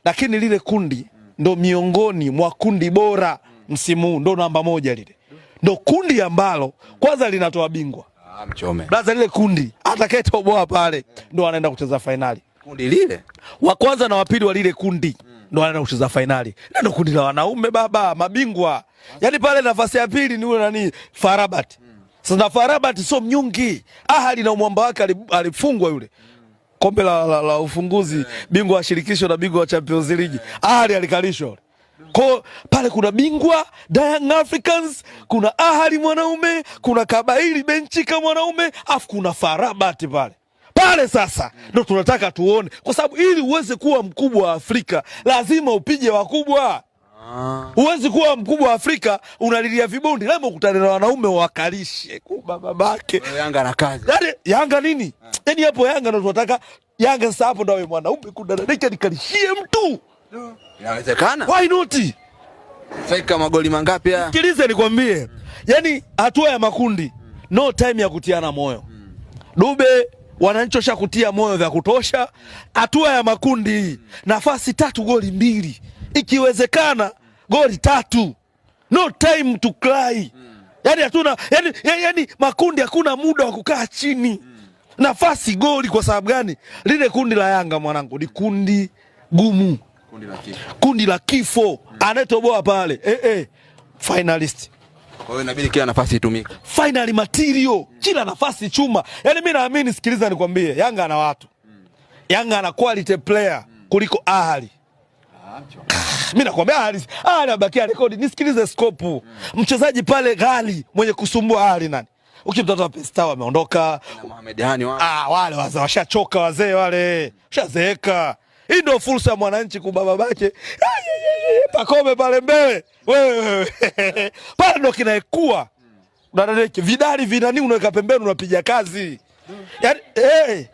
lakini lile kundi ndo miongoni mwa kundi bora msimu huu, ndo namba 1 lile. Ndo kundi ambalo kwanza linatoa bingwa. Mchome. Blaza lile kundi atakayetoboa pale ndo anaenda kucheza finali. Kundi lile wa kwanza na wa pili wa lile kundi ndo anaenda kucheza finali. Ndio kundi la wanaume baba, mabingwa. Yaani pale nafasi ya pili ni yule nani? Farabat. Sasa Farabat sio mnyungi. Ahali na mwamba wake alifungwa yule. Kombe la ufunguzi, bingwa wa shirikisho na bingwa wa Champions League. Ahali alikalishwa. Kwa pale kuna bingwa Young Africans, kuna Ahali mwanaume, kuna Kabaili Benchika mwanaume, afu kuna Farabat pale. Pale sasa ndo tunataka tuone, kwa sababu ili uweze kuwa mkubwa wa Afrika lazima upige wakubwa. Uwezi kuwa mkubwa wa Afrika unalilia vibondi, lazima ukutane na wanaume wakalishe kwa babake. Yanga na kazi. Yaani Yanga nini? Yaani hapo Yanga ndo tunataka Yanga sasa hapo ndo awe mwanaume kudadadika nikalishie mtu. Inawezekana? Why not? Fika magoli mangapi haya? Sikilize nikwambie. Yaani hatua ya makundi no time ya kutiana moyo. Dube wananchosha kutia moyo vya kutosha. Hatua ya makundi nafasi 3 goli 2. Ikiwezekana goli 3. No time to cry. Yaani hatuna yani makundi hakuna muda wa kukaa chini. Nafasi goli kwa sababu gani? Lile kundi la Yanga mwanangu ni kundi gumu. Kundi la kifo. Anayetoboa pale finalist. Kwa hiyo inabidi kila nafasi itumike. Final material, kila nafasi chuma. Yaani mimi naamini, sikiliza nikwambie, Yanga ana watu. Yanga ana quality player kuliko Ahali. Mimi nakwambia Ahali anabakia rekodi. Nisikilize scope. Mchezaji pale ghali mwenye kusumbua Ahali nani? Ukimtoa Pesta ameondoka. Na Mohamed Hani wale wazee washachoka, wazee wale. Washazeeka. Hii ndio fursa ya mwananchi kubababake. Pakome pale mbele. Wewe. Pale ndo kinaekua. Unadadeki vidari vinani unaweka pembeni unapiga kazi. Yaani